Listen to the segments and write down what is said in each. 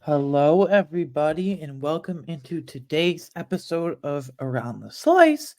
Hello, everybody, and welcome into today's episode of Around the Slice.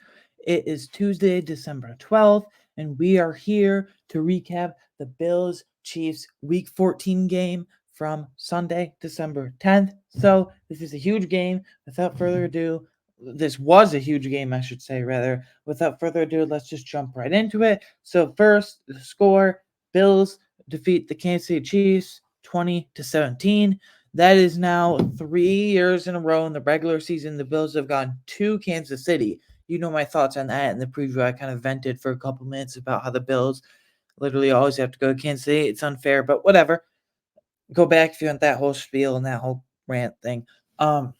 It is Tuesday, December 12th, and we are here to recap the Bills Chiefs Week 14 game from Sunday, December 10th. So, this is a huge game. Without further ado, this was a huge game, I should say, rather. Without further ado, let's just jump right into it. So, first, the score Bills defeat the Kansas City Chiefs 20-17. That is now 3 years in a row in the regular season. The Bills have gone to Kansas City. You know my thoughts on that in the preview. I kind of vented for a couple minutes about how the Bills literally always have to go to Kansas City. It's unfair, but whatever. Go back if you want that whole spiel and that whole rant thing. Um,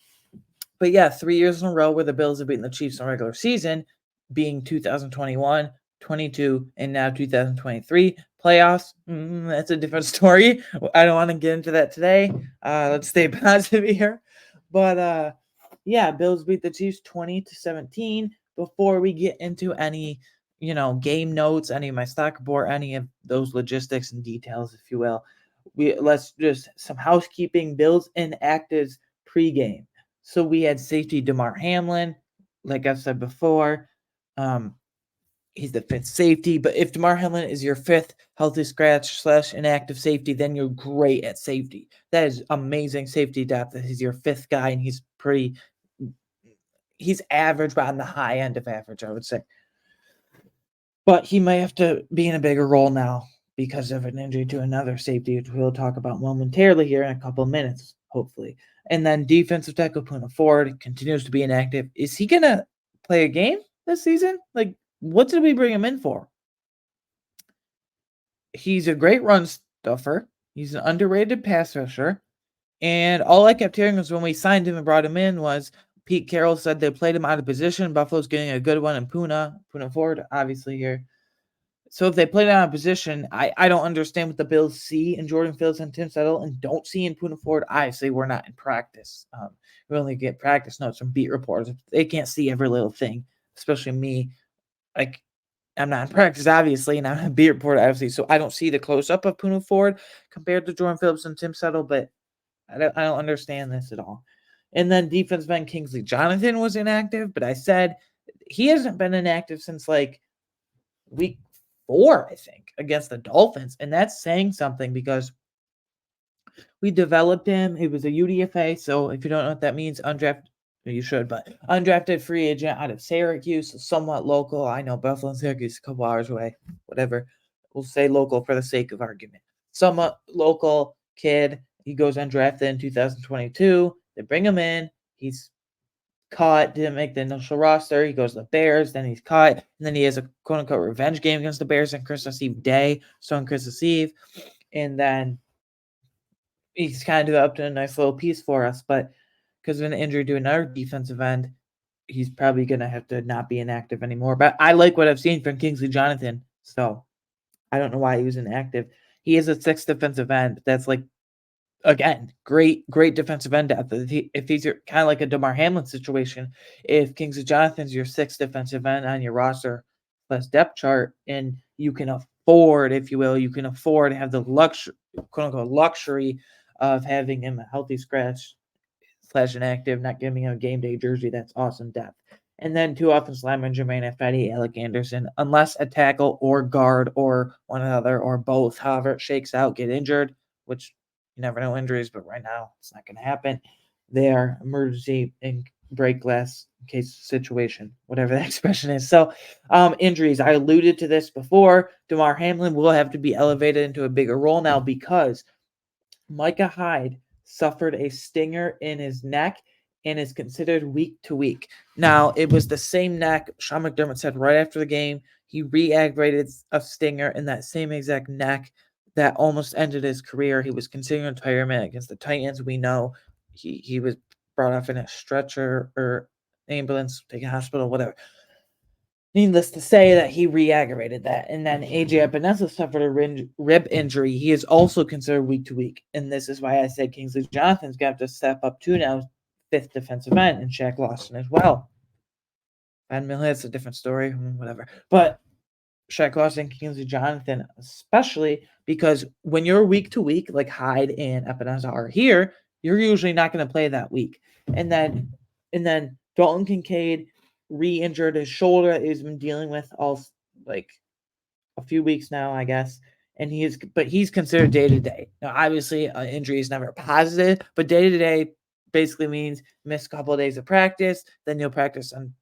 but yeah, 3 years in a row where the Bills have beaten the Chiefs in the regular season, being 2021, 22, and now 2023. Playoffs, that's a different story. I don't want to get into that today. Let's stay positive here. But yeah, Bills beat the Chiefs 20-17. Before we get into any, game notes, any of my stock report, any of those logistics and details, if you will, let's just some housekeeping. Bills inactives pregame. So we had safety DeMar Hamlin, like I've said before. Um, he's the fifth safety, but if DeMar Hamlin is your fifth healthy scratch slash inactive safety, then you're great at safety. That is amazing safety depth. He's your fifth guy, and he's average, but on the high end of average, I would say. But he may have to be in a bigger role now because of an injury to another safety, which we'll talk about momentarily here in a couple of minutes, hopefully. And then defensive tackle Puna Ford continues to be inactive. Is he going to play a game this season? Like, what did we bring him in for? He's a great run stuffer. He's an underrated pass rusher. And all I kept hearing was when we signed him and brought him in was Pete Carroll said they played him out of position. Buffalo's getting a good one in Puna Ford, obviously, here. So if they play down a position, I don't understand what the Bills see in Jordan Fields and Tim Settle and don't see in Puna Ford. Obviously, we're not in practice. We only get practice notes from beat reporters. They can't see every little thing, especially me. Like, I'm not in practice, obviously, and I'm a beat reporter, obviously, so I don't see the close-up of Puna Ford compared to Jordan Phillips and Tim Settle, but I don't understand this at all. And then defense man Kingsley Jonathan was inactive, but I said he hasn't been inactive since, like, week 4, I think, against the Dolphins. And that's saying something because we developed him. He was a UDFA. So if you don't know what that means, undrafted, you should, but undrafted free agent out of Syracuse, somewhat local. I know Buffalo and Syracuse a couple hours away, whatever. We'll say local for the sake of argument. Somewhat local kid. He goes undrafted in 2022. They bring him in. He's caught, didn't make the initial roster. He goes to the Bears, then he's caught, and then he has a quote unquote revenge game against the Bears on Christmas Eve day, so on Christmas Eve, and then he's kind of up to a nice little piece for us, but because of an injury to another defensive end, he's probably gonna have to not be inactive anymore. But I like what I've seen from Kingsley Jonathan, so I don't know why he was inactive. He is a sixth defensive end. That's like again, great defensive end depth. If he's kind of like a DeMar Hamlin situation, if Kingsley Jonathan's your sixth defensive end on your roster plus depth chart, and you can afford, if you will, you can afford to have the luxury, quote unquote, luxury of having him a healthy scratch slash inactive, not giving him a game day jersey. That's awesome depth. And then two offensive linemen, Jermaine Ifedi, Alec Anderson, unless a tackle or guard or one another or both, however it shakes out, get injured, which you never know injuries, but right now it's not going to happen. They are emergency and break glass case situation, whatever that expression is. So, injuries. I alluded to this before. DeMar Hamlin will have to be elevated into a bigger role now because Micah Hyde suffered a stinger in his neck and is considered week to week. Now, it was the same neck. Sean McDermott said right after the game he re-aggravated a stinger in that same exact neck that almost ended his career. He was considering retirement against the Titans. We know he was brought off in a stretcher or ambulance, taken hospital, whatever. Needless to say that he re-aggravated that. And then AJ Epinesa suffered a rib injury. He is also considered week to week. And this is why I said Kingsley Jonathan's got to step up to now, fifth defensive end, and Shaq Lawson as well. Van Miller, it's a different story, whatever. But Shaq Lawson, Kingsley Jonathan, especially because when you're week to week, like Hyde and Epinesa are here, you're usually not going to play that week. And then Dalton Kincaid re-injured his shoulder that he's been dealing with all like a few weeks now, I guess. And he's considered day to day. Now, obviously, injury is never positive, but day to day basically means miss a couple of days of practice, then you'll practice on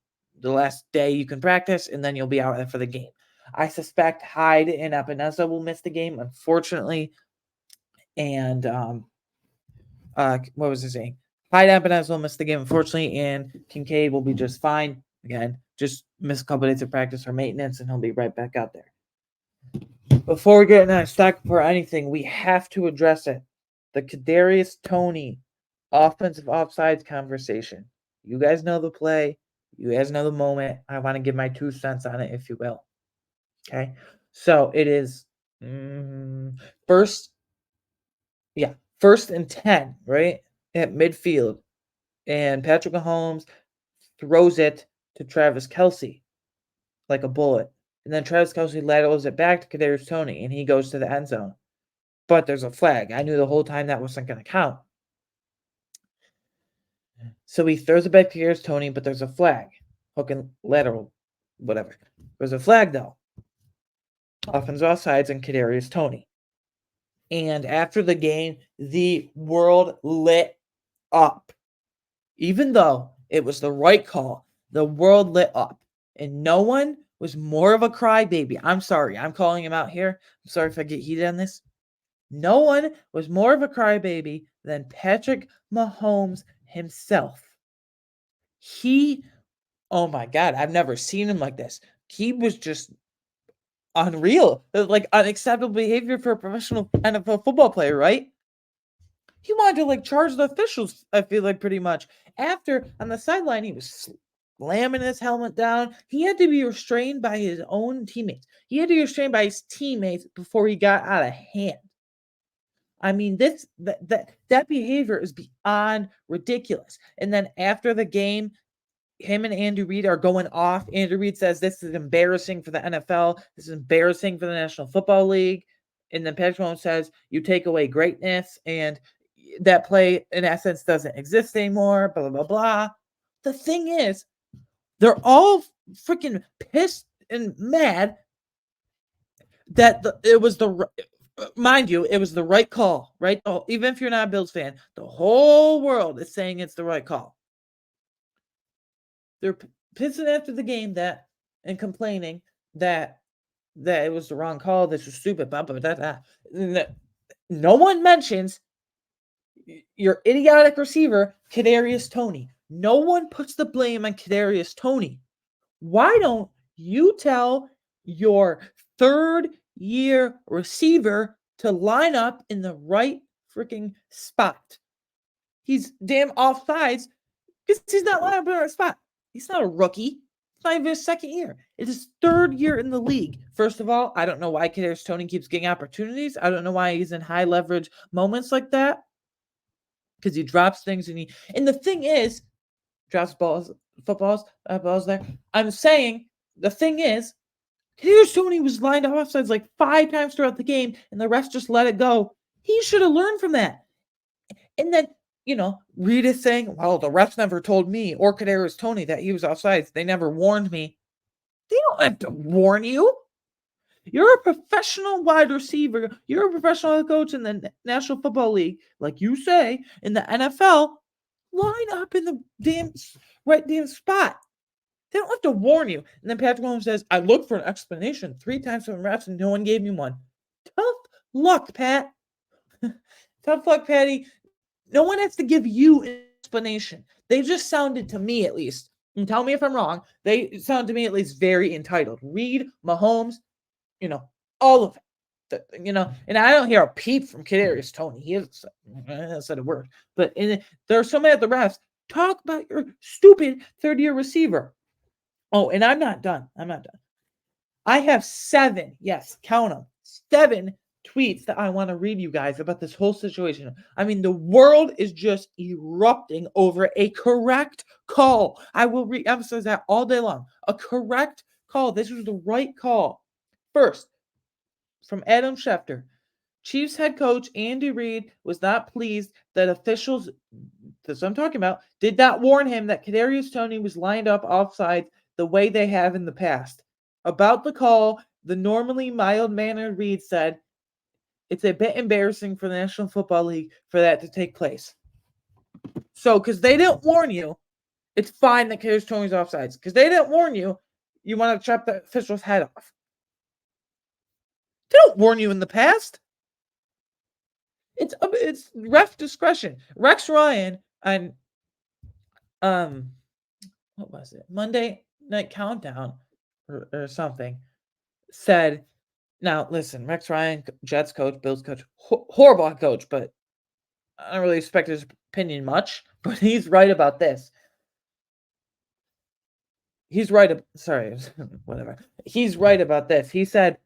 the last day you can practice, and then you'll be out for the game. I suspect Hyde and Epinesa will miss the game, unfortunately. And what was I saying? Hyde Epinesa will miss the game, unfortunately, and Kincaid will be just fine. Again, just miss a couple of days of practice or maintenance, and he'll be right back out there. Before we get into stock for anything, we have to address it. The Kadarius Toney offensive offsides conversation. You guys know the play. You guys know the moment. I want to give my 2 cents on it, if you will. Okay. So it is first and 10, right? At midfield. And Patrick Mahomes throws it to Travis Kelce like a bullet. And then Travis Kelce laterals it back to Kadarius Toney, and he goes to the end zone. But there's a flag. I knew the whole time that wasn't going to count. So he throws it back to Kadarius Toney, but there's a flag. Hook and lateral, whatever. There's a flag, though. Offensive offsides and Kadarius Toney. And after the game, the world lit up. Even though it was the right call, the world lit up. And no one was more of a crybaby. I'm sorry. I'm calling him out here. I'm sorry if I get heated on this. No one was more of a crybaby than Patrick Mahomes himself. Oh my God, I've never seen him like this. He was just unreal. Like unacceptable behavior for a professional NFL football player, right? He wanted to like charge the officials, I feel like pretty much. After on the sideline, he was slamming his helmet down. He had to be restrained by his own teammates. He had to be restrained by his teammates before he got out of hand. I mean, that behavior is beyond ridiculous. And then after the game, him and Andy Reid are going off. Andy Reid says this is embarrassing for the NFL. This is embarrassing for the National Football League. And then Patrick Mahomes says you take away greatness, and that play in essence doesn't exist anymore. Blah blah blah blah. The thing is, they're all freaking pissed and mad that it was mind you, it was the right call, right? Even if you're not a Bills fan, the whole world is saying it's the right call. They're pissing after the game and complaining that it was the wrong call. This was stupid. Blah, blah, blah, blah. No one mentions your idiotic receiver, Kadarius Toney. No one puts the blame on Kadarius Toney. Why don't you tell your third-year receiver to line up in the right freaking spot? He's damn offsides because he's not lining up in the right spot. He's not a rookie. It's not even his second year. It's his third year in the league. First of all, I don't know why Kadarius Toney keeps getting opportunities. I don't know why he's in high leverage moments like that. Because he drops things and the thing is, drops balls there. I'm saying the thing is, Kadarius Toney was lined up offsides like 5 times throughout the game, and the refs just let it go. He should have learned from that. And then, Reid is saying, well, the refs never told me or Kadarius Toney that he was offsides. They never warned me. They don't have to warn you. You're a professional wide receiver. You're a professional head coach in the National Football League. Like you say, in the NFL, line up in the right damn spot. They don't have to warn you. And then Patrick Mahomes says, I looked for an explanation 3 times from refs and no one gave me one. Tough luck, Pat. Tough luck, Patty. No one has to give you an explanation. They just sounded to me, at least, and tell me if I'm wrong, they sound to me at least very entitled. Reid, Mahomes, all of it. And I don't hear a peep from Kadarius Toney. He hasn't said a word. But there are so many of the refs. Talk about your stupid third-year receiver. Oh, and I'm not done. I have 7, yes, count them, 7 tweets that I want to read you guys about this whole situation. I mean, the world is just erupting over a correct call. I will re-emphasize that all day long. A correct call. This was the right call. First, from Adam Schefter. Chiefs head coach Andy Reid was not pleased that officials, that's what I'm talking about, did not warn him that Kadarius Toney was lined up offside the way they have in the past. About the call, the normally mild-mannered Reid said, "It's a bit embarrassing for the National Football League for that to take place." So, because they didn't warn you, it's fine that Kadarius Toney's offsides. Because they didn't warn you, you want to chop the official's head off. They don't warn you in the past. It's ref discretion. Rex Ryan on what was it? Monday Night Countdown or something said, now listen, Rex Ryan, Jets coach, Bills coach, horrible coach, but I don't really respect his opinion much, but he's right about this. He's right. Sorry, whatever. He's right about this. He said,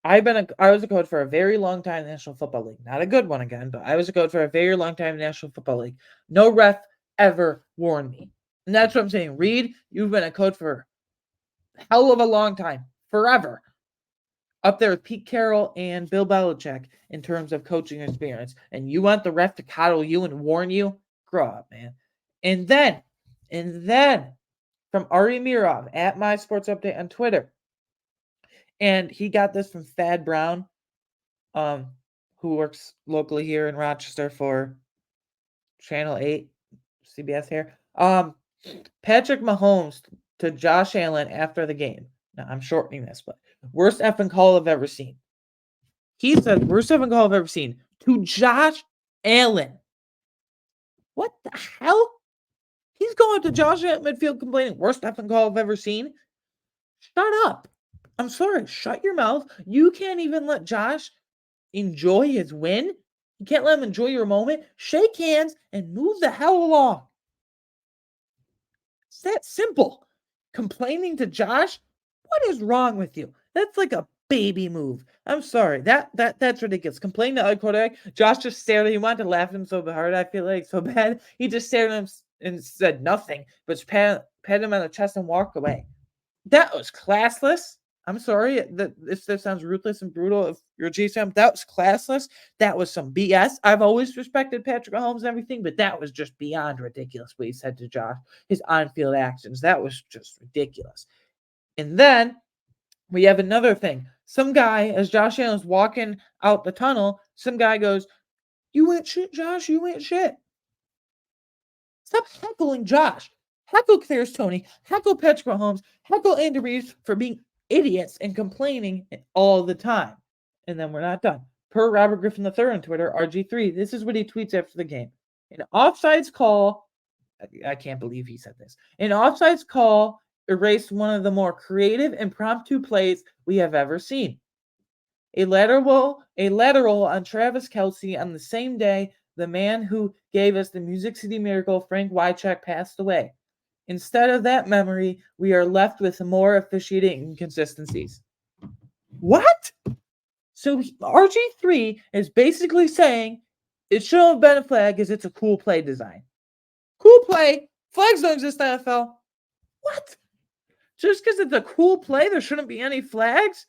I was a coach for a very long time in the National Football League. Not a good one again, but I was a coach for a very long time in the National Football League. No ref ever warned me. And that's what I'm saying. Reid, you've been a coach for a hell of a long time. Forever. Up there with Pete Carroll and Bill Belichick in terms of coaching experience. And you want the ref to coddle you and warn you? Grow up, man. And then, from Ari Mirov at My Sports Update on Twitter. And he got this from Thad Brown, who works locally here in Rochester for Channel 8, CBS here. Patrick Mahomes to Josh Allen after the game. Now, I'm shortening this, but worst effing call I've ever seen. He said, worst effing call I've ever seen to Josh Allen. What the hell? He's going to Josh Allen midfield complaining, worst effing call I've ever seen. Shut up. I'm sorry. Shut your mouth. You can't even let Josh enjoy his win. You can't let him enjoy your moment. Shake hands and move the hell along. It's that simple. Complaining to Josh? What is wrong with you? That's like a baby move. I'm sorry. That's ridiculous. Complaining to other quarterback. Josh just stared at him. He wanted to laugh at him so hard, I feel like, so bad. He just stared at him and said nothing, but pat him on the chest and walked away. That was classless. I'm sorry that this sounds ruthless and brutal. If you're a Chiefs fan, that was classless. That was some BS. I've always respected Patrick Mahomes and everything, but that was just beyond ridiculous what he said to Josh. His on-field actions, that was just ridiculous. And then we have another thing. Some guy, as Josh Allen's walking out the tunnel, some guy goes, "You ain't shit, Josh. You ain't shit." Stop heckling Josh. Heckle Kadarius Toney. Heckle Patrick Mahomes. Heckle Andy Reid for being idiots and complaining all the time. And then we're not done. Per Robert Griffin III on Twitter, RG3, this is what he tweets after the game. An offsides call, I can't believe he said this. An offsides call erased one of the more creative impromptu plays we have ever seen. A lateral on Travis Kelce on the same day the man who gave us the Music City Miracle, Frank Wycheck, passed away. Instead of that memory, we are left with more officiating inconsistencies. What? So RG3 is basically saying it shouldn't have been a flag because it's a cool play design. Cool play? Flags don't exist in the NFL. What? Just because it's a cool play, there shouldn't be any flags?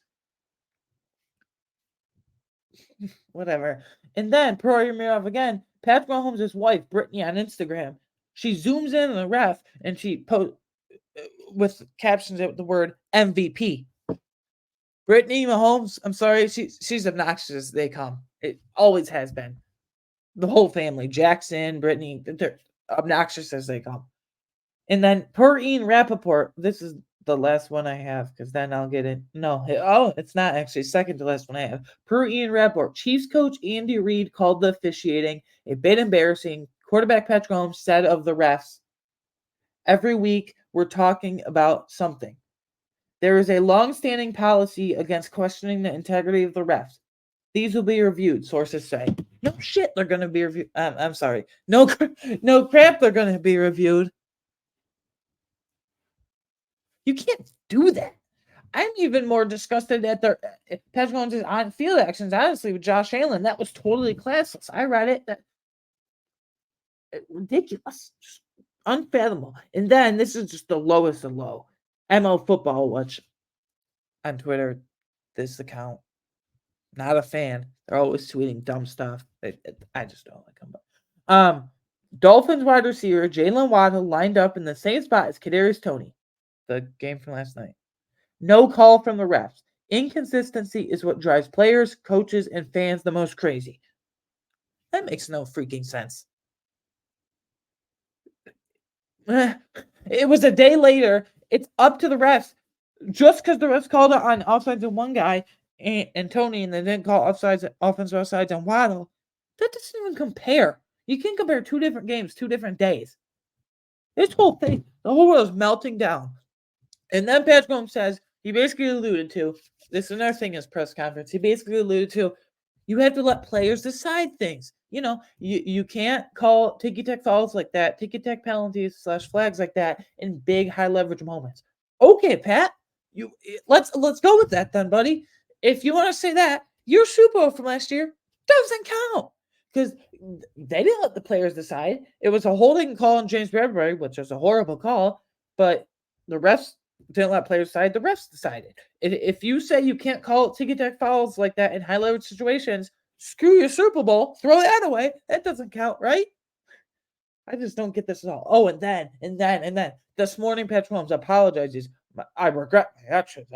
Whatever. And then, Pro Mirov again, Patrick Mahomes' wife, Brittany, on Instagram, she zooms in on the ref and she posts with captions with the word MVP. Brittany Mahomes, I'm sorry, she's obnoxious as they come. It always has been. The whole family, Jackson, Brittany, they're obnoxious as they come. And then per Ian Rappaport, this is the last one I have because then I'll get it. No, it's not actually. Second to last one I have. Per Ian Rappaport, Chiefs coach Andy Reid called the officiating a bit embarrassing. Quarterback Patrick Mahomes said of the refs, "Every week we're talking about something. There is a long-standing policy against questioning the integrity of the refs. These will be reviewed," sources say. No shit, they're going to be reviewed. I'm sorry. No crap, they're going to be reviewed. You can't do that. I'm even more disgusted at their Patrick Mahomes' on-field actions, honestly, with Josh Allen. That was totally classless. I read it. Ridiculous. Just unfathomable. And then this is just the lowest of low. ML Football, which on Twitter, this account, Not a fan. They're always tweeting dumb stuff. I just don't like them. Dolphins wide receiver Jalen Waddle lined up in the same spot as Kadarius Toney, the game from last night. No call from the refs. Inconsistency is what drives players, coaches, and fans the most crazy. That makes no freaking sense. It was a day later. It's up to the refs. Just because the refs called it on offsides on one guy and Toney, and they didn't call offensive offsides on Waddle, that doesn't even compare. You can't compare two different games, 2 different days. This whole thing, the whole world is melting down. And then Patrick Mahomes says, he basically alluded to, this is another thing in his press conference, he basically alluded to, you have to let players decide things. You can't call ticky-tack fouls like that, ticky-tack penalties / flags like that in big high leverage moments. Okay, Pat, let's go with that then, buddy. If you want to say that, your Super Bowl from last year doesn't count because they didn't let the players decide. It was a holding call on James Bradbury, which was a horrible call, but the refs didn't let players decide. The refs decided. If you say you can't call ticky-tack fouls like that in high leverage situations, screw your Super Bowl. Throw that away. That doesn't count, right? I just don't get this at all. Oh, and then this morning, Patrick Mahomes apologizes. I regret my actions.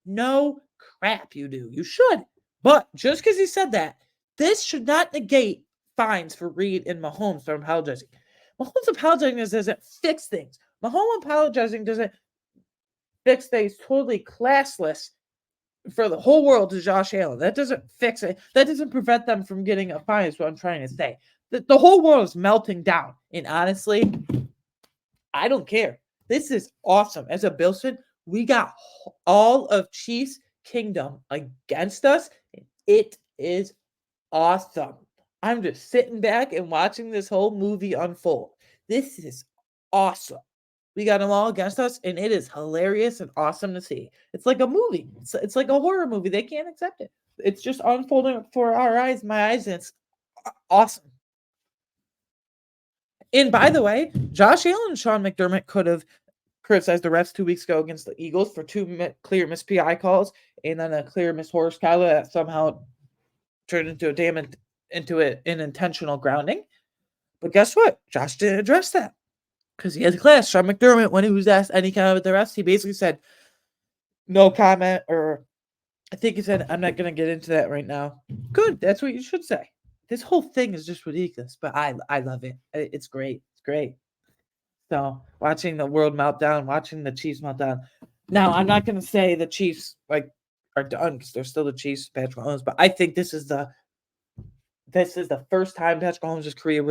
No crap, you do. You should. But just because he said that, this should not negate fines for Reed and Mahomes for apologizing. Mahomes apologizing doesn't fix things. Mahomes apologizing doesn't fix things. Totally classless for the whole world to Josh Allen. That doesn't fix it. That doesn't prevent them from getting a fine, is what I'm trying to say. The whole world is melting down. And honestly, I don't care. This is awesome. As a Bills fan, we got all of Chiefs Kingdom against us. It is awesome. I'm just sitting back and watching this whole movie unfold. This is awesome. We got them all against us, and it is hilarious and awesome to see. It's like a movie. It's like a horror movie. They can't accept it. It's just unfolding for our eyes, my eyes, and it's awesome. And by the way, Josh Allen and Sean McDermott could have criticized the refs 2 weeks ago against the Eagles for 2 clear missed PI calls and then a clear missed horse collar that somehow turned into an intentional grounding. But guess what? Josh didn't address that because he had class. Sean McDermott, when he was asked any comment with the refs, he basically said no comment, or I think he said, I'm not going to get into that right now. Good. That's what you should say. This whole thing is just ridiculous, but I love it. It's great. It's great. So watching the world meltdown, watching the Chiefs meltdown. Now I'm not going to say the Chiefs are done because they're still the Chiefs, Patrick Mahomes, but I think this is the first time Patrick Mahomes' career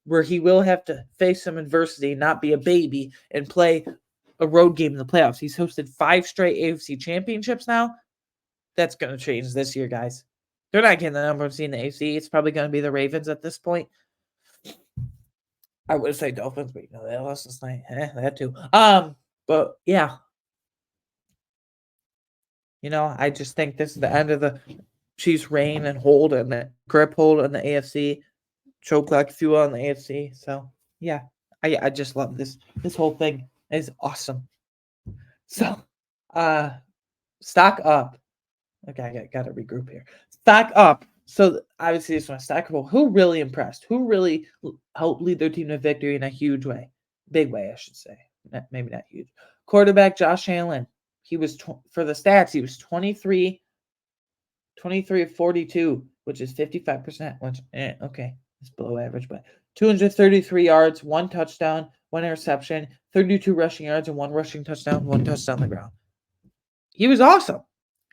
where he will have to face some adversity, not be a baby, and play a road game in the playoffs. He's hosted 5 straight AFC championships now. That's going to change this year, guys. They're not getting the number of seed in the AFC. It's probably going to be the Ravens at this point. I would say Dolphins, but they lost this night. That too. But yeah. I just think this is the end of the Chiefs' reign and hold and the grip hold on the AFC. Choke like if you will on the AFC. So yeah. I just love this. This whole thing is awesome. So stock up. Okay, I got to regroup here. Stock up. So obviously this one, stock up. Who really impressed? Who really helped lead their team to victory in a huge way? Big way, I should say. Maybe not huge. Quarterback Josh Allen. He was for the stats. He was 23 of 42, which is 55%. Which okay, it's below average, but 233 yards, 1 touchdown, 1 interception, 32 rushing yards, and 1 rushing touchdown, 1 touchdown on the ground. He was awesome.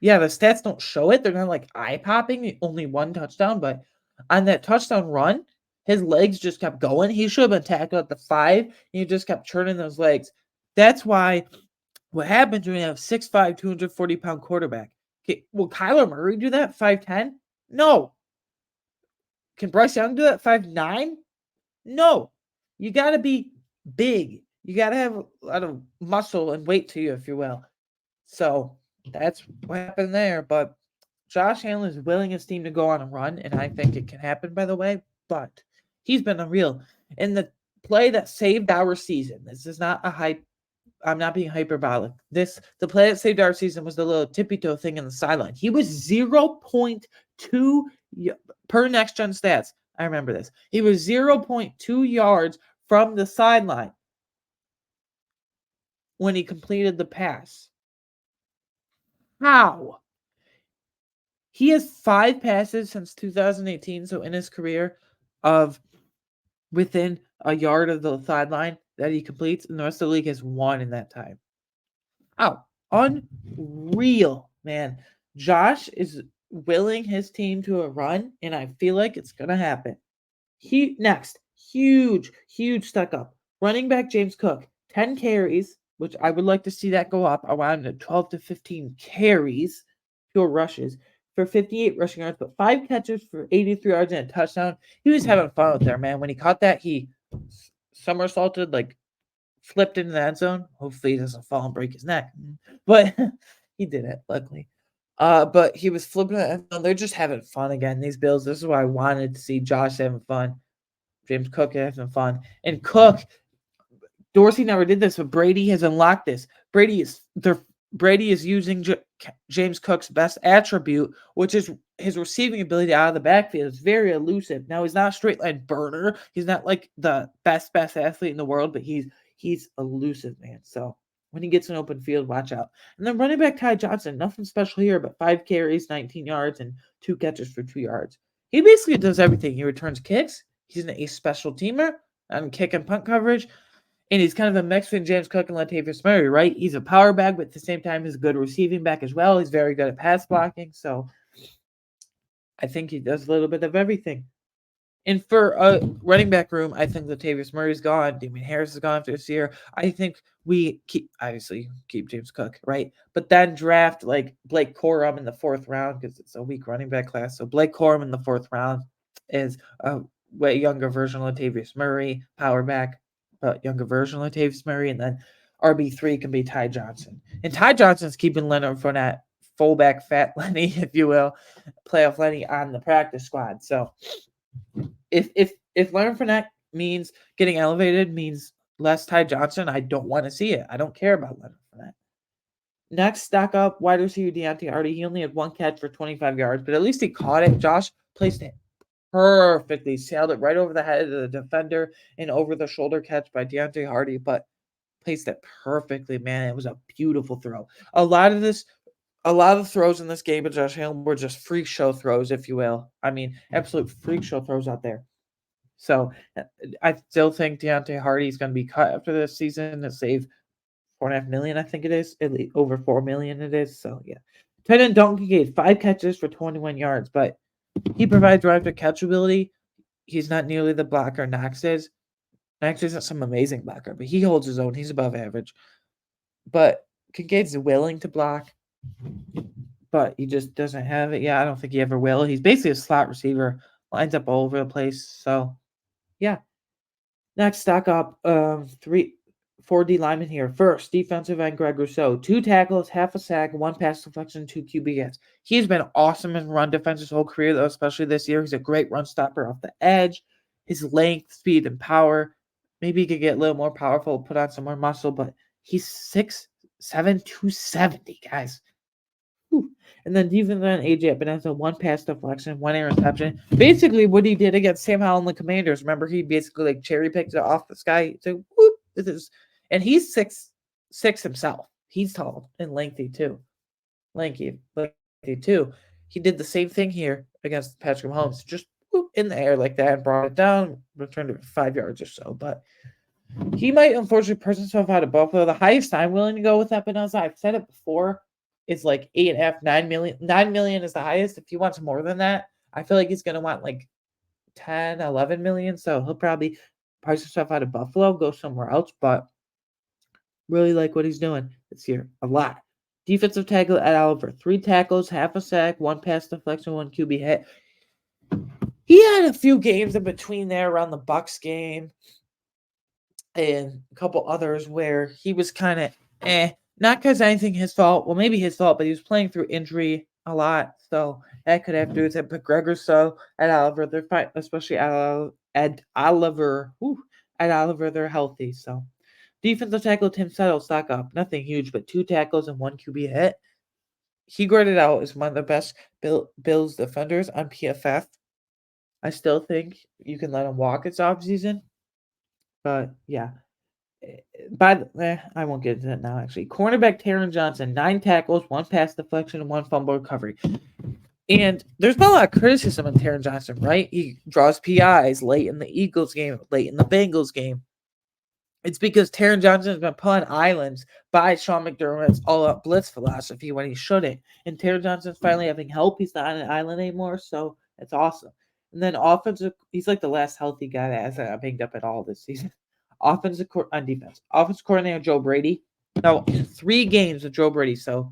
Yeah, the stats don't show it. They're not eye-popping, only 1 touchdown, but on that touchdown run, his legs just kept going. He should have been tackled at the 5, and he just kept churning those legs. That's why what happens when you have 6'5", 240-pound quarterback. Okay, will Kyler Murray do that, 5'10"? No. Can Bryce Young do that, 5'9"? No. You got to be big. You got to have a lot of muscle and weight to you, if you will. So that's what happened there. But Josh Allen is willing his team to go on a run, and I think it can happen, by the way. But he's been unreal. And the play that saved our season, this is not a hype I'm not being hyperbolic. The play that saved our season was the little tippy toe thing in the sideline. He was 0.2 per next gen stats. I remember this. He was 0.2 yards from the sideline when he completed the pass. How? He has 5 passes since 2018, so in his career, of within a yard of the sideline that he completes, and the rest of the league has 1 in that time. Oh, unreal, man. Josh is willing his team to a run, and I feel like it's gonna happen. Next, huge stuck up. Running back James Cook, 10 carries, which I would like to see that go up around the 12 to 15 carries, pure rushes, for 58 rushing yards, but 5 catches for 83 yards and a touchdown. He was having fun out there, man. When he caught that, he somersaulted, like flipped into the end zone. Hopefully he doesn't fall and break his neck. But he didn't, luckily. But he was flipping the end zone. They're just having fun again, these Bills. This is why I wanted to see Josh having fun. James Cook having fun. And Cook, Dorsey never did this, but Brady has unlocked this. Brady is using James Cook's best attribute, which is his receiving ability out of the backfield. It's very elusive. Now he's not a straight line burner. He's not like the best athlete in the world, but he's elusive, man. So when he gets an open field, watch out. And then running back Ty Johnson, nothing special here, but 5 carries, 19 yards, and 2 catches for 2 yards. He basically does everything. He returns kicks. He's an ace special teamer on kick and punt coverage. And he's kind of a mix between James Cook and Latavius Murray, right? He's a power back, but at the same time, he's a good receiving back as well. He's very good at pass blocking. So I think he does a little bit of everything. And for a running back room, I think Latavius Murray's gone. Damien Harris is gone after this year. I think we obviously keep James Cook, right? But then draft like Blake Corum in the 4th round because it's a weak running back class. So Blake Corum in the 4th round is a way younger version of Latavius Murray, power back, but younger version of Latavius Murray. And then RB3 can be Ty Johnson. And Ty Johnson's keeping Leonard Fournette, fullback Fat Lenny, if you will, playoff Lenny on the practice squad. So if Leonard Fournette means getting elevated means less Ty Johnson, I don't want to see it. I don't care about Leonard Fournette. Next, stock up wide receiver Deontay Hardy. He only had 1 catch for 25 yards, but at least he caught it. Josh placed it perfectly, sailed it right over the head of the defender and over the shoulder catch by Deontay Hardy, but placed it perfectly, man. It was a beautiful throw. A lot of the throws in this game of Josh Allen were just freak show throws, if you will. I mean, absolute freak show throws out there. So I still think Deontay Hardy is going to be cut after this season to save $4.5 million. I think it is at least over $4 million. It is. So yeah, tight end Dalton Kincaid, 5 catches for 21 yards, but he provides drive to catch ability. He's not nearly the blocker Knox is. Knox isn't some amazing blocker, but he holds his own. He's above average. But Kincaid's willing to block, but he just doesn't have it. Yeah, I don't think he ever will. He's basically a slot receiver, lines up all over the place. So, yeah. Next, stock up 4D linemen here. First, defensive end Greg Rousseau. 2 tackles, half a sack, 1 pass deflection, 2 QB hits. He's been awesome in run defense his whole career, though, especially this year. He's a great run stopper off the edge. His length, speed, and power. Maybe he could get a little more powerful, put on some more muscle, but he's 6'7", 270, guys. Whew. And then defensive end AJ Epinesa, 1 pass deflection, 1 interception. Basically, what he did against Sam Howell and the Commanders. Remember, he basically like cherry picked it off the sky. So, whoop, this is, and he's 6'6" himself. He's tall and lengthy too. Lengthy too. He did the same thing here against Patrick Mahomes. Just whoop, in the air like that and brought it down, returned it 5 yards or so. But he might unfortunately press himself out of Buffalo. The highest I'm willing to go with Epinesa, I've said it before, is like 8.5, 9 million. 9 million is the highest. If he wants more than that, I feel like he's gonna want like 10, 11 million. So he'll probably price himself out of Buffalo, go somewhere else. But really like what he's doing this year a lot. Defensive tackle Ed Oliver, 3 tackles, half a sack, 1 pass deflection, 1 QB hit. He had a few games in between there around the Bucks game and a couple others where he was kind of not because anything his fault. Well, maybe his fault, but he was playing through injury a lot, so that could have to do with it. But Gregor so Ed Oliver, they're fine, especially Ed Oliver. Ed Oliver, they're healthy. So Defensive tackle Tim Settle stock up. Nothing huge, but 2 tackles and 1 QB hit. He graded out as one of the best Bills defenders on PFF. I still think you can let him walk this offseason. But yeah. I won't get into that now, actually. Cornerback Taron Johnson, 9 tackles, 1 pass deflection, and 1 fumble recovery. And there's been a lot of criticism of Taron Johnson, right? He draws PIs late in the Eagles game, late in the Bengals game. It's because Taron Johnson has been put on islands by Sean McDermott's all-out blitz philosophy when he shouldn't. And Taron Johnson's finally having help. He's not on an island anymore, so it's awesome. And then offensive, he's like the last healthy guy that hasn't banged up at all this season. Offensive on defense, offensive coordinator Joe Brady. No, in 3 games with Joe Brady. So,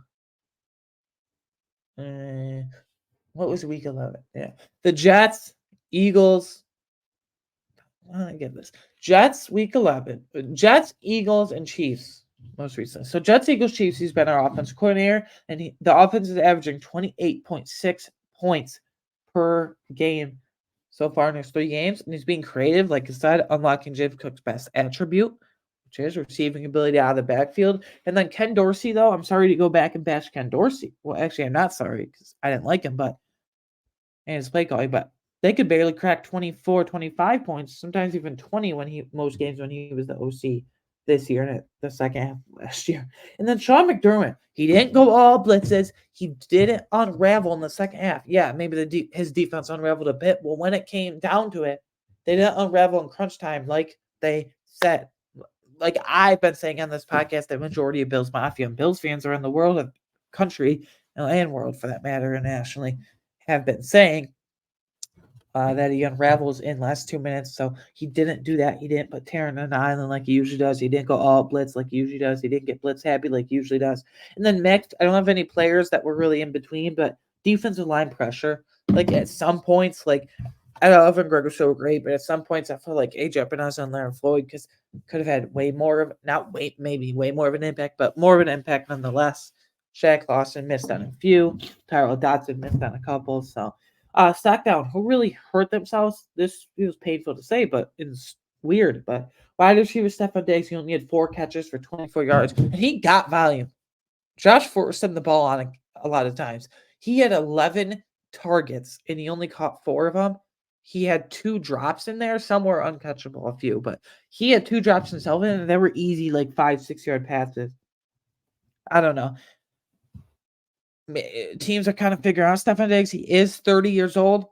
what was week 11? Yeah, the Jets, Eagles. I get this. Jets week 11. Jets, Eagles, and Chiefs most recently. So Jets, Eagles, Chiefs. He's been our offensive coordinator, and the offense is averaging 28.6 points per game so far in his 3 games, and he's being creative, like I said, unlocking James Cook's best attribute, which is receiving ability out of the backfield. And then Ken Dorsey, though, I'm sorry to go back and bash Ken Dorsey. Well, actually, I'm not sorry because I didn't like him, and his play calling, but they could barely crack 24, 25 points, sometimes even 20 most games when he was the OC this year and the second half of last year. And then Sean McDermott, he didn't go all blitzes. He didn't unravel in the second half. Yeah, maybe his defense unraveled a bit. Well, when it came down to it, they didn't unravel in crunch time like they said. Like I've been saying on this podcast, the majority of Bills Mafia and Bills fans around the world, country, and world for that matter, internationally, have been saying that he unravels in last 2 minutes. So he didn't do that. He didn't put Taron on an island like he usually does. He didn't go all blitz like he usually does. He didn't get blitz happy like he usually does. And then next, I don't have any players that were really in between, but defensive line pressure. Like at some points, like I don't know if Greg was so great, but at some points I feel like AJ Epinesa and Larry Floyd could have had way more of an impact, but more of an impact nonetheless. Shaq Lawson missed on a few. Tyrell Dodson missed on a couple. So Stockdown, who really hurt themselves. This feels painful to say, but it's weird. But wide receiver Stephon Diggs, he only had 4 catches for 24 yards, and he got volume. Josh forced him the ball on a lot of times. He had 11 targets, and he only caught 4 of them. He had 2 drops in there. Some were uncatchable, a few, but he had 2 drops himself, and they were easy, like 5-6 yard passes. I don't know. Teams are kind of figuring out Stephon Diggs. He is 30 years old.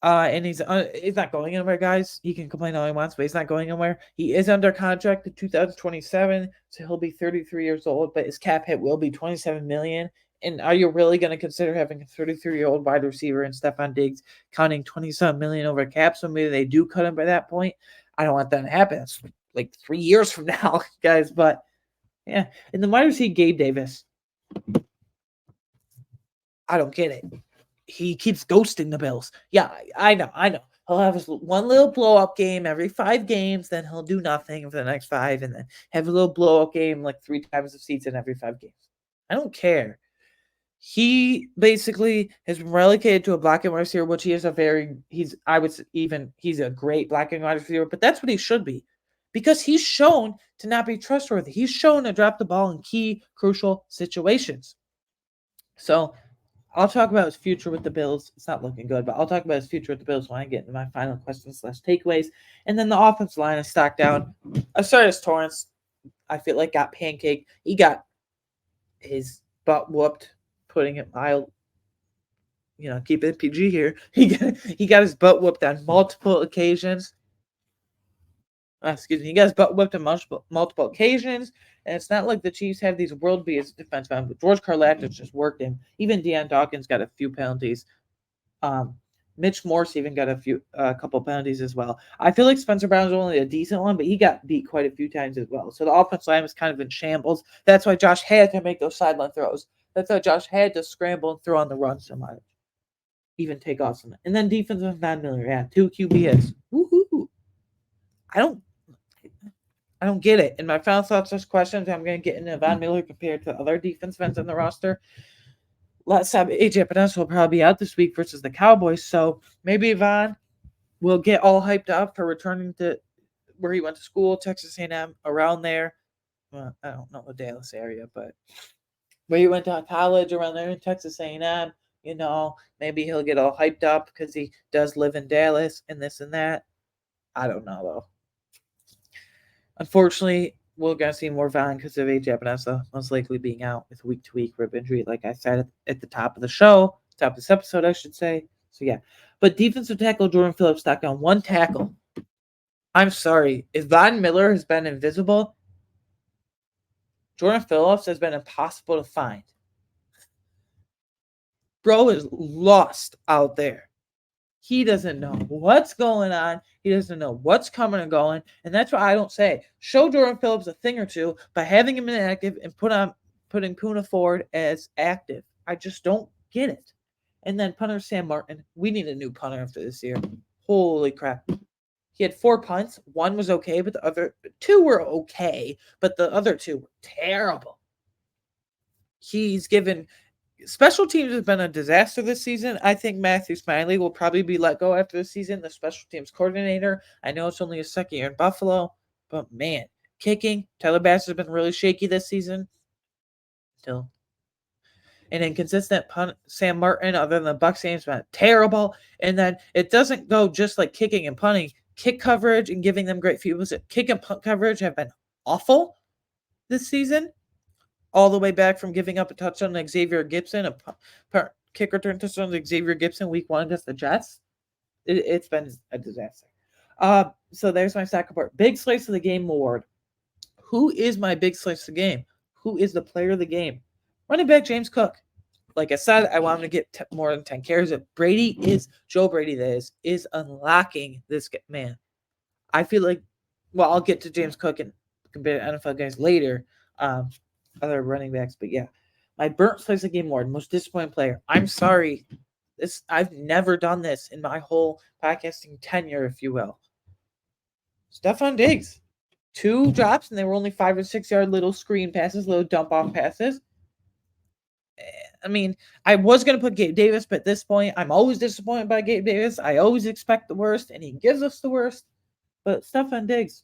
And he's not going anywhere, guys. He can complain all he wants, but he's not going anywhere. He is under contract to 2027, so he'll be 33 years old, but his cap hit will be $27 million. And are you really going to consider having a 33-year-old wide receiver and Stephon Diggs counting $27 million over cap? So maybe they do cut him by that point. I don't want that to happen. It's like 3 years from now, guys. But yeah, and the wide receiver Gabe Davis. I don't get it. He keeps ghosting the Bills. Yeah, I know. He'll have his one little blow-up game every 5 games, then he'll do nothing for the next 5, and then have a little blow-up game like 3 times a season every 5 games. I don't care. He basically has been relegated to a black and white receiver, which he's a great black and white receiver, but that's what he should be. Because he's shown to not be trustworthy. He's shown to drop the ball in key, crucial situations. So I'll talk about his future with the Bills. It's not looking good, but I'll talk about his future with the Bills when I get into my final questions / takeaways. And then the offensive line is stocked down. Osiris Torrance, I feel like, got pancaked. He got his butt whooped, putting it mild. Keep it PG here. He got his butt whooped on multiple occasions. He got his butt whipped on multiple occasions. And it's not like the Chiefs have these world-beaters defense men, but George Karlaftis just worked him. Even Deion Dawkins got a few penalties. Mitch Morse even got a couple penalties as well. I feel like Spencer Brown's only a decent one, but he got beat quite a few times as well. So the offensive line was kind of in shambles. That's why Josh had to make those sideline throws. That's why Josh had to scramble and throw on the run so much. Even take off some. And then defensive Von Miller. Yeah, 2 QB hits. Woohoo! I don't get it. In my final thoughts, just questions, I'm going to get into Von Miller compared to other defense ends on the roster. Let's have AJ Epinesa will probably be out this week versus the Cowboys, so maybe Von will get all hyped up for returning to where he went to school, Texas A&M, around there. Well, I don't know the Dallas area, but where he went to college around there in Texas A&M. Maybe he'll get all hyped up because he does live in Dallas and this and that. I don't know though. Unfortunately, we're gonna see more Vaughn because of AJ Epinesa most likely being out with week-to-week rib injury, like I said at the top of the show, top of this episode, I should say. So yeah, but defensive tackle Jordan Phillips knocked on one tackle. I'm sorry, if Von Miller has been invisible, Jordan Phillips has been impossible to find. Bro is lost out there. He doesn't know what's going on. He doesn't know what's coming and going. And that's why I don't say show Jordan Phillips a thing or two by having him inactive and putting Puna forward as active. I just don't get it. And then punter Sam Martin. We need a new punter after this year. Holy crap. He had 4 punts. One was okay, but the other 2 were okay, but the other 2 were terrible. He's given special teams has been a disaster this season. I think Matthew Smiley will probably be let go after the season, the special teams coordinator. I know it's only his second year in Buffalo, but man, kicking, Tyler Bass has been really shaky this season. Still. An inconsistent punt, Sam Martin, other than the Bucs game's been terrible. And then it doesn't go just like kicking and punting. Kick coverage and giving them great field. Kick and punt coverage have been awful this season. All the way back from giving up a touchdown to Xavier Gibson, a kick return touchdown to Xavier Gibson week 1 against the Jets. It's been a disaster. So there's my sack report. Big slice of the game award. Who is my big slice of the game? Who is the player of the game? Running back James Cook. Like I said, I want him to get more than 10 carries. Joe Brady is unlocking this man. I feel like, well, I'll get to James Cook and compare NFL guys later. Other running backs, but yeah, my burnt slice of game award, most disappointing player. I'm sorry, I've never done this in my whole podcasting tenure, if you will. Stephon Diggs, 2 drops, and they were only 5 or 6 yard little screen passes, little dump off passes. I mean, I was gonna put Gabe Davis, but at this point, I'm always disappointed by Gabe Davis. I always expect the worst, and he gives us the worst. But Stephon Diggs,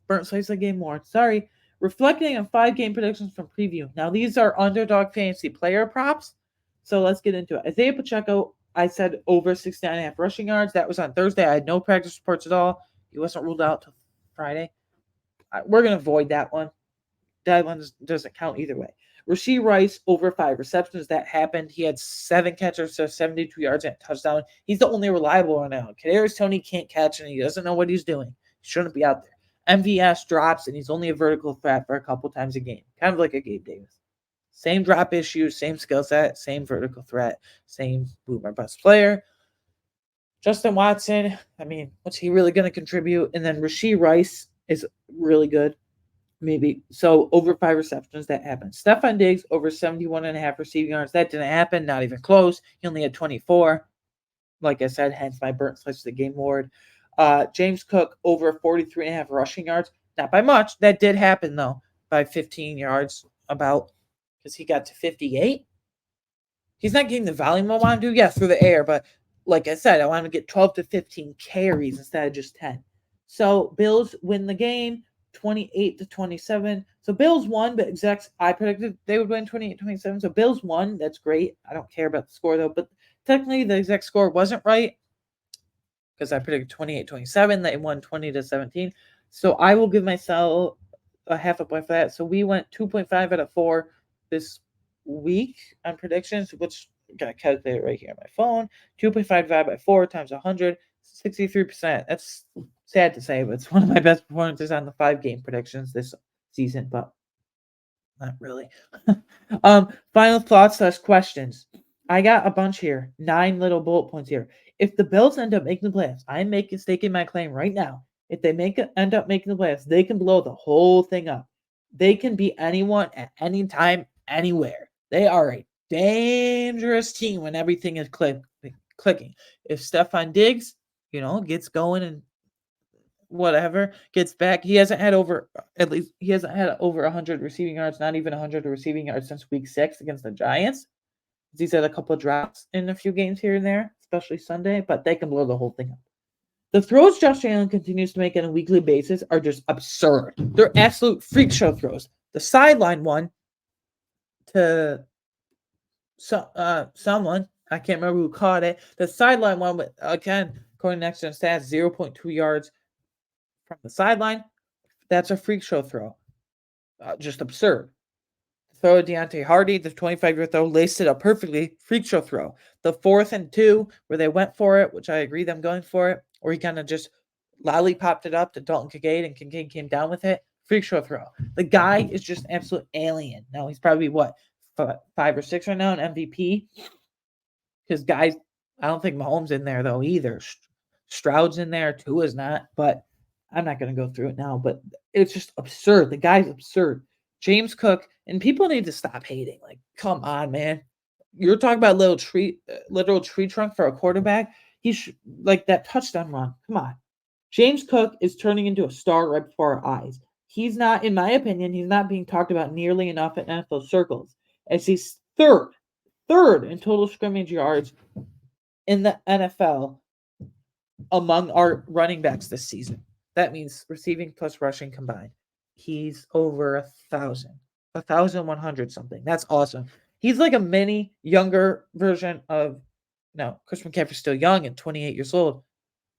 burnt slice of game award. Sorry. Reflecting on 5 game predictions from preview. Now, these are underdog fantasy player props. So let's get into it. Isaiah Pacheco, I said over 69.5 rushing yards. That was on Thursday. I had no practice reports at all. He wasn't ruled out till Friday. We're going to avoid that one. That one doesn't count either way. Rashee Rice, over 5 receptions. That happened. He had 7 catches, so 72 yards and a touchdown. He's the only reliable one now. Kadarius Toney can't catch, and he doesn't know what he's doing. He shouldn't be out there. MVS drops, and he's only a vertical threat for a couple times a game. Kind of like a Gabe Davis. Same drop issues, same skill set, same vertical threat, same boomer bust player. Justin Watson, I mean, what's he really going to contribute? And then Rashee Rice is really good. Maybe. So over 5 receptions, that happened. Stephon Diggs, over 71.5 receiving yards. That didn't happen. Not even close. He only had 24. Like I said, hence my burnt slice of the game award. James Cook, over 43.5 rushing yards. Not by much. That did happen, though, by 15 yards about, because he got to 58. He's not getting the volume I want to do, yeah, through the air, but like I said, I want him to get 12 to 15 carries instead of just 10. So Bills win the game 28-27. So Bills won, but execs, I predicted they would win 28-27. So Bills won. That's great. I don't care about the score, though, but technically the exact score wasn't right, because I predicted 28-27. They won 20-17. So I will give myself a half a point for that. So we went 2.5 out of 4 this week on predictions, which I'm going to calculate right here on my phone. 2.5 divided by 4 times 100, 63%. That's sad to say, but it's one of my best performances on the 5 game predictions this season, but not really. Final thoughts / questions. I got a bunch here. 9 little bullet points here. If the Bills end up making the playoffs, I'm staking my claim right now. If they end up making the playoffs, they can blow the whole thing up. They can beat anyone at any time, anywhere. They are a dangerous team when everything is clicking. If Stephon Diggs, gets going and whatever, gets back, he hasn't had over 100 receiving yards, not even 100 receiving yards since week 6 against the Giants. He's had a couple of drops in a few games here and there, especially Sunday, but they can blow the whole thing up. The throws Josh Allen continues to make on a weekly basis are just absurd. They're absolute freak show throws. The sideline one to someone, I can't remember who caught it. The sideline one, but again, according to Next Gen Stats, 0.2 yards from the sideline. That's a freak show throw. Just absurd. Throw Deontay Hardy, the 25-year throw, laced it up perfectly. Freak show throw. The 4th and 2, where they went for it, which I agree them going for it, or he kind of just lollipopped it up to Dalton Kincaid, and Kincaid came down with it. Freak show throw. The guy is just an absolute alien. Now, he's probably, 5 or 6 right now in MVP? Because guys, I don't think Mahomes in there, though, either. Stroud's in there. Tua's not, but I'm not going to go through it now, but it's just absurd. The guy's absurd. James Cook, and people need to stop hating. Like, come on, man. You're talking about literal tree trunk for a quarterback. He's like that touchdown run. Come on. James Cook is turning into a star right before our eyes. He's not, in my opinion, he's not being talked about nearly enough in NFL circles, as he's third in total scrimmage yards in the NFL among our running backs this season. That means receiving plus rushing combined. He's over 1,000, 1,100 something. That's awesome. He's like a mini younger version of, no, Christian McCaffrey's still young and 28 years old,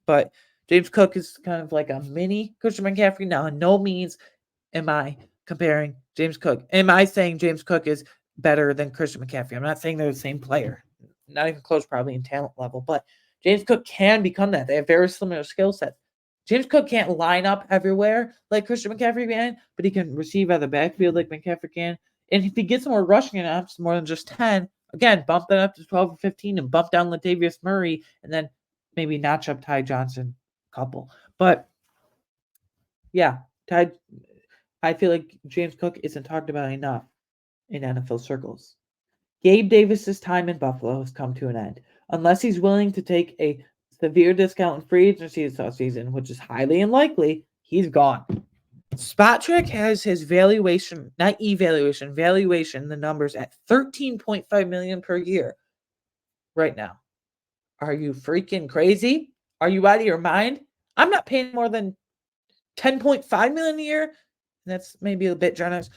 but James Cook is kind of like a mini Christian McCaffrey. Now, in no means am I comparing James Cook. Am I saying James Cook is better than Christian McCaffrey? I'm not saying they're the same player. Not even close, probably in talent level, but James Cook can become that. They have very similar skill sets. James Cook can't line up everywhere like Christian McCaffrey can, but he can receive out of the backfield like McCaffrey can. And if he gets more rushing attempts, more than just 10, again, bump that up to 12 or 15 and bump down Latavius Murray and then maybe notch up Ty Johnson a couple. But yeah, I feel like James Cook isn't talked about enough in NFL circles. Gabe Davis's time in Buffalo has come to an end. Unless he's willing to take a severe discount in free agency this offseason, which is highly unlikely, he's gone. Spotrac has his valuation, not evaluation, valuation, the numbers at $13.5 million per year right now. Are you freaking crazy? Are you out of your mind? I'm not paying more than $10.5 million a year. That's maybe a bit generous.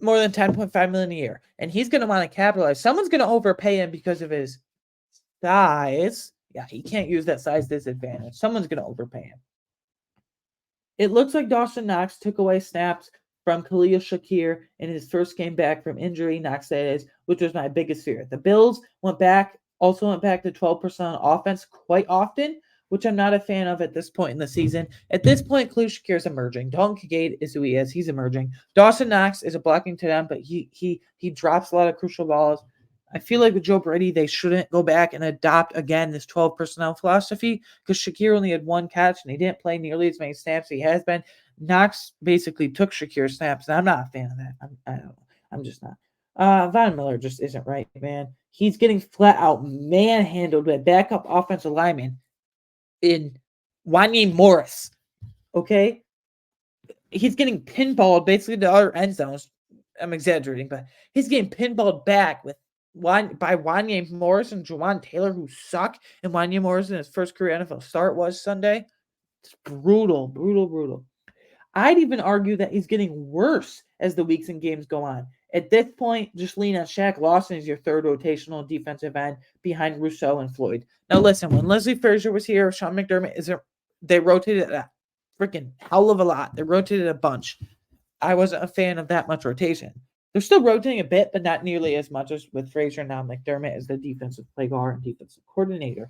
More than $10.5 million a year. And he's going to want to capitalize. Someone's going to overpay him because of his size. Yeah, he can't use that size disadvantage. Someone's going to overpay him. It looks like Dawson Knox took away snaps from Khalil Shakir in his first game back from injury, Knox that is, which was my biggest fear. The Bills went back to 12% on offense quite often, which I'm not a fan of at this point in the season. At this point, Khalil Shakir is emerging. Dalton Kincaid is who he is. He's emerging. Dawson Knox is a blocking to them, but he drops a lot of crucial balls. I feel like with Joe Brady, they shouldn't go back and adopt again this 12 personnel philosophy because Shakir only had one catch and he didn't play nearly as many snaps as he has been. Knox basically took Shakir's snaps, and I'm not a fan of that. I don't know. I'm just not. Von Miller just isn't right, man. He's getting flat out manhandled by backup offensive lineman in Wanye Morris. Okay? He's getting pinballed basically to other end zones. I'm exaggerating, but he's getting pinballed back by Wanye Morris and Jawan Taylor, who suck. And Wanye Morris in his first career NFL start was Sunday. It's brutal, brutal, brutal. I'd even argue that he's getting worse as the weeks and games go on. At this point, just lean on Shaq Lawson as your third rotational defensive end behind Rousseau and Floyd. Now, listen, when Leslie Frazier was here, Sean McDermott they rotated a freaking hell of a lot. They rotated a bunch. I wasn't a fan of that much rotation. They're still rotating a bit, but not nearly as much as with Frazier. Now McDermott is the defensive play guard and defensive coordinator.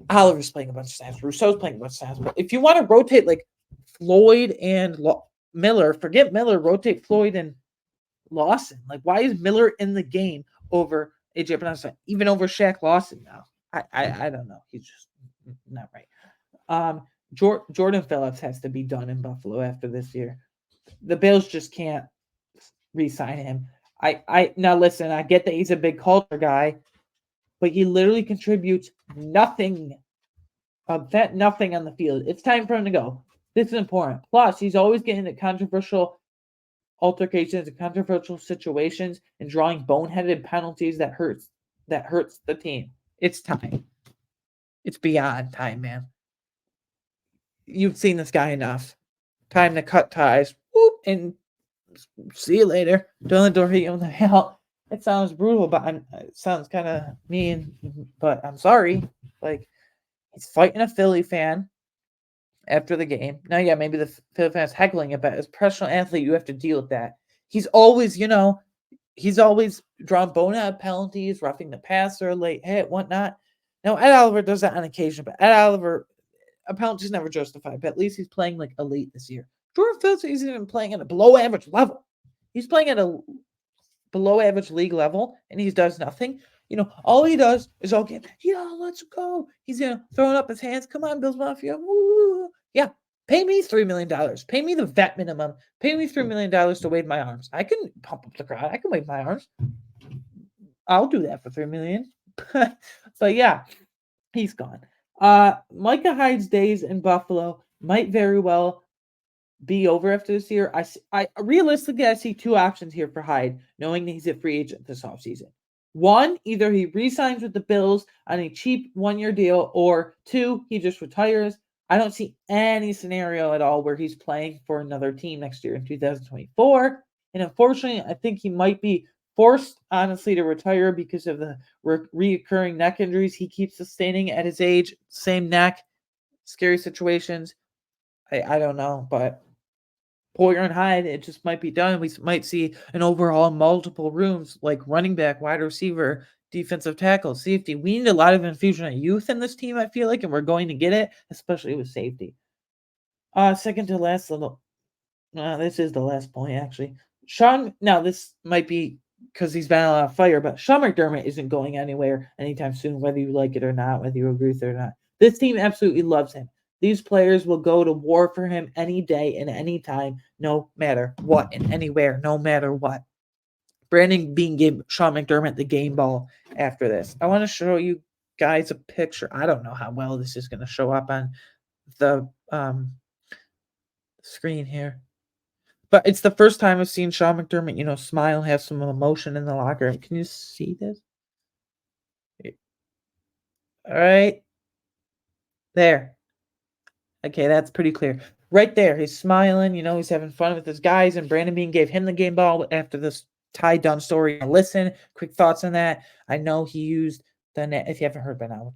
Oliver's playing a bunch of snaps. Rousseau's playing a bunch of snaps. But if you want to rotate like Floyd and Miller, forget Miller, rotate Floyd and Lawson. Like, why is Miller in the game over AJ Epinesa, even over Shaq Lawson now? I don't know. He's just not right. Jordan Phillips has to be done in Buffalo after this year. The Bills just can't re-sign him. Now listen, I get that he's a big culture guy, but he literally contributes nothing on the field. It's time for him to go. This is important. Plus, he's always getting into controversial altercations and controversial situations and drawing boneheaded penalties that hurts the team. It's time. It's beyond time, man. You've seen this guy enough. Time to cut ties. Whoop, and see you later. Don't let the door hit you on the hell. It sounds brutal, but it sounds kind of mean. But I'm sorry. Like he's fighting a Philly fan after the game. Now, yeah, maybe the Philly fans heckling it, but as a professional athlete, you have to deal with that. He's always, he's always drawn bonehead penalties, roughing the passer, late hit, whatnot. Now, Ed Oliver does that on occasion, but Ed Oliver, a penalty's never justified, but at least he's playing like elite this year. Jordan Phillips isn't even playing at a below average level. He's playing at a below average league level, and he does nothing. All he does is okay, let's go. He's throwing up his hands. Come on, Bills Mafia. Woo. Yeah, pay me $3 million. Pay me the vet minimum. Pay me $3 million to wave my arms. I can pump up the crowd. I can wave my arms. I'll do that for $3 million. But yeah, he's gone. Micah Hyde's days in Buffalo might very well be over after this year. I realistically, I see two options here for Hyde, knowing that he's a free agent this offseason. One, either he re-signs with the Bills on a cheap one-year deal, or two, he just retires. I don't see any scenario at all where he's playing for another team next year in 2024. And unfortunately, I think he might be forced, honestly, to retire because of the reoccurring neck injuries he keeps sustaining at his age. Same neck, scary situations. I don't know, but Poyer and Hyde, it just might be done. We might see an overhaul in multiple rooms, like running back, wide receiver, defensive tackle, safety. We need a lot of infusion of youth in this team, I feel like, and we're going to get it, especially with safety. Second to last little. This is the last point, actually. Now this might be because he's been on fire, but Sean McDermott isn't going anywhere anytime soon, whether you like it or not, whether you agree with it or not. This team absolutely loves him. These players will go to war for him any day and any time, no matter what, and anywhere, no matter what. Brandon Bean gave Sean McDermott the game ball after this. I want to show you guys a picture. I don't know how well this is going to show up on the screen here. But it's the first time I've seen Sean McDermott, smile, have some emotion in the locker room. Can you see this? All right. There. Okay, that's pretty clear. Right there, he's smiling. He's having fun with his guys, and Brandon Bean gave him the game ball after this Ty Dunn story. Listen, quick thoughts on that. I know he used the net. If you haven't heard by now,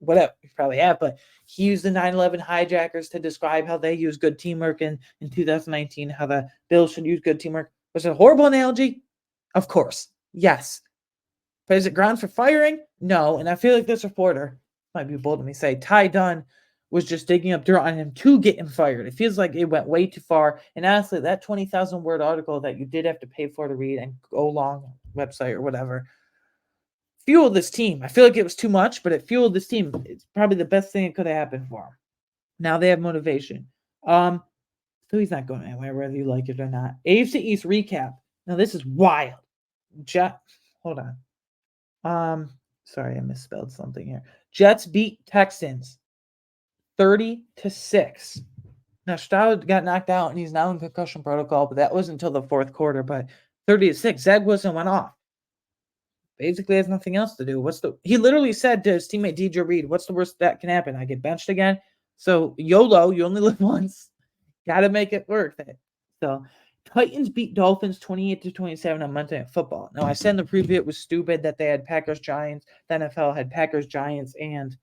whatever, you probably have, but he used the 9/11 hijackers to describe how they use good teamwork in 2019, how the Bills should use good teamwork. Was it a horrible analogy? Of course. Yes. But is it grounds for firing? No. And I feel like this reporter, might be bold of me say, Ty Dunn was just digging up dirt on him to get him fired. It feels like it went way too far. And honestly, that 20,000 word article that you did have to pay for to read and go long website or whatever fueled this team. I feel like it was too much, but it fueled this team. It's probably the best thing that could have happened for him. Now they have motivation. So he's not going anywhere, whether you like it or not. AFC East recap. Now this is wild. Hold on. Sorry, I misspelled something here. Jets beat Texans 30-6. Now Stroud got knocked out and he's now in concussion protocol, but that wasn't until the fourth quarter. But 30-6, Zach Wilson went off. Basically has nothing else to do. He literally said to his teammate DJ Reed, what's the worst that can happen? I get benched again. So YOLO, you only live once. Gotta make it work. So Titans beat Dolphins 28-27 on Monday Night Football. Now I said in the preview it was stupid that they had Packers Giants. The NFL had Packers Giants and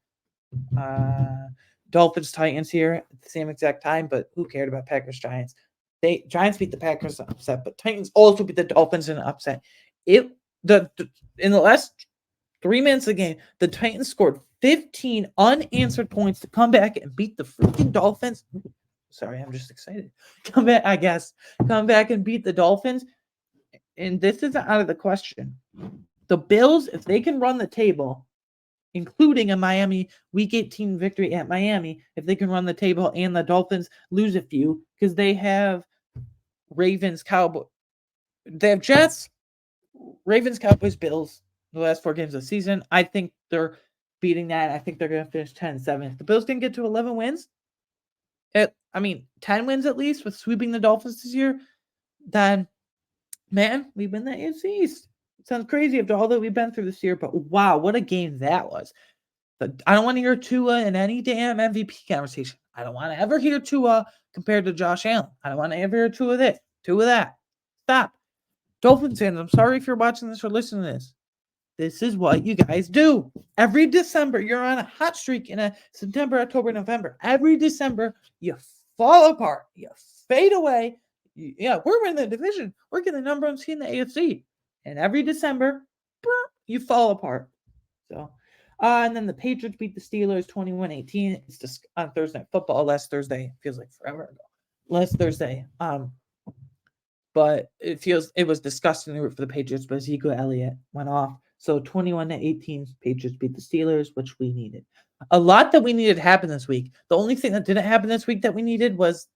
Dolphins Titans here at the same exact time, but who cared about Packers Giants? Giants beat the Packers in an upset, but Titans also beat the Dolphins in an upset. In the last 3 minutes of the game, the Titans scored 15 unanswered points to come back and beat the freaking Dolphins. Sorry, I'm just excited. Come back and beat the Dolphins. And this isn't out of the question. The Bills, if they can run the table, including a Miami Week 18 victory at Miami, if they can run the table and the Dolphins lose a few, because they have Ravens, Cowboys. They have Jets, Ravens, Cowboys, Bills, the last 4 games of the season. I think they're beating that. I think they're going to finish 10-7. If the Bills can get to 11 wins, 10 wins at least with sweeping the Dolphins this year, then, man, we win the AFC East. It sounds crazy after all that we've been through this year, but wow, what a game that was. I don't want to hear Tua in any damn MVP conversation. I don't want to ever hear Tua compared to Josh Allen. I don't want to ever hear Tua this, Tua that. Stop. Dolphins fans, I'm sorry if you're watching this or listening to this. This is what you guys do. Every December, you're on a hot streak in a September, October, November. Every December, you fall apart. You fade away. We're winning the division. We're getting the number one seed in the AFC. And every December, you fall apart. So, and then the Patriots beat the Steelers 21-18. It's just on Thursday Night Football. Last Thursday feels like forever ago. Last Thursday. But it was disgusting for the Patriots, but Ezekiel Elliott went off. So 21-18, Patriots beat the Steelers, which we needed. A lot that we needed to happen this week. The only thing that didn't happen this week that we needed was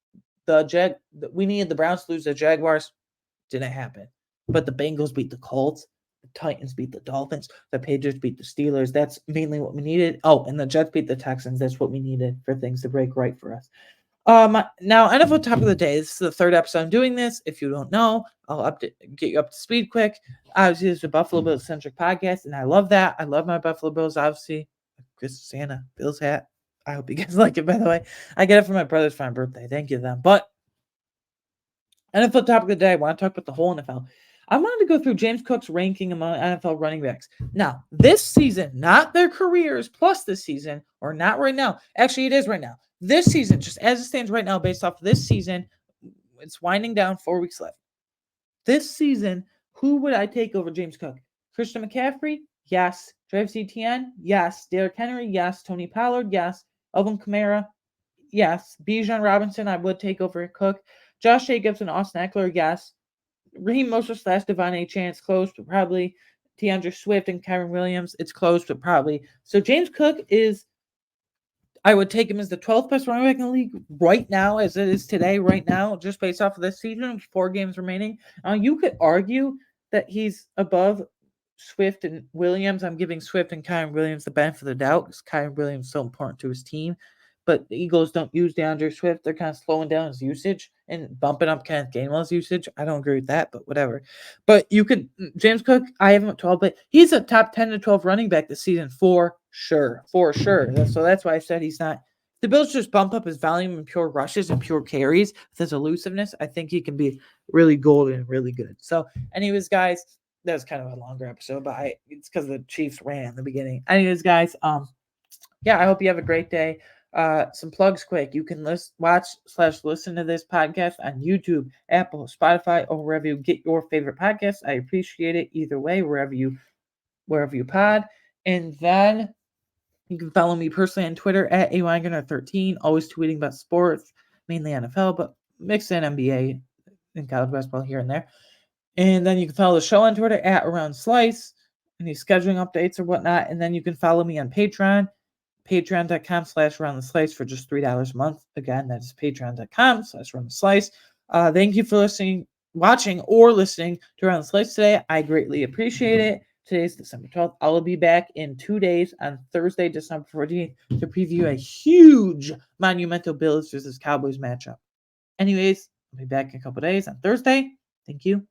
we needed the Browns to lose the Jaguars. Didn't happen. But the Bengals beat the Colts. The Titans beat the Dolphins. The Patriots beat the Steelers. That's mainly what we needed. Oh, and the Jets beat the Texans. That's what we needed for things to break right for us. Now NFL top of the day. This is the third episode I'm doing this. If you don't know, I'll get you up to speed quick. Obviously, it's a Buffalo Bills centric podcast, and I love that. I love my Buffalo Bills. Obviously, Chris Santa Bills hat. I hope you guys like it. By the way, I get it for my brother's fine birthday. Thank you to them. But NFL topic of the day. I want to talk about the whole NFL. I wanted to go through James Cook's ranking among NFL running backs. Now, this season, not their careers plus this season, or not right now. Actually, it is right now. This season, just as it stands right now, based off of this season, it's winding down, 4 weeks left. This season, who would I take over James Cook? Christian McCaffrey? Yes. Travis Etienne? Yes. Derrick Henry? Yes. Tony Pollard? Yes. Alvin Kamara? Yes. Bijan Robinson, I would take over Cook. Josh Jacobs and Austin Eckler? Yes. Raheem Mostert / Devon A. Chance, close, but probably. DeAndre Swift and Kyron Williams, it's close, but probably. So James Cook I would take him as the 12th best running back in the league right now, as it is today, right now, just based off of this season, 4 games remaining. You could argue that he's above Swift and Williams. I'm giving Swift and Kyron Williams the benefit of the doubt because Kyron Williams is so important to his team. But the Eagles don't use DeAndre Swift. They're kind of slowing down his usage and bumping up Kenneth Gainwell's usage. I don't agree with that, but whatever. But James Cook, I have him at 12, but he's a top 10 to 12 running back this season for sure. For sure. So that's why I said he's not. The Bills just bump up his volume and pure rushes and pure carries with his elusiveness. I think he can be really golden and really good. So, anyways, guys, that was kind of a longer episode, but it's because the Chiefs ran in the beginning. Anyways, guys, I hope you have a great day. Some plugs quick. You can watch/listen to this podcast on YouTube, Apple, Spotify, or wherever you get your favorite podcasts. I appreciate it either way, wherever you pod. And then you can follow me personally on Twitter at awagoner13, always tweeting about sports, mainly NFL, but mixed in NBA and college basketball here and there. And then you can follow the show on Twitter at Around Slice, any scheduling updates or whatnot. And then you can follow me on Patreon, patreon.com/aroundtheslice for just $3 a month. Again, that's patreon.com/aroundtheslice. Thank you for watching or listening to Around the Slice today. I greatly appreciate it. Today's December 12th. I will be back in 2 days on Thursday, December 14th, to preview a huge monumental Bills versus Cowboys matchup. Anyways, I'll be back in a couple days on Thursday. Thank you.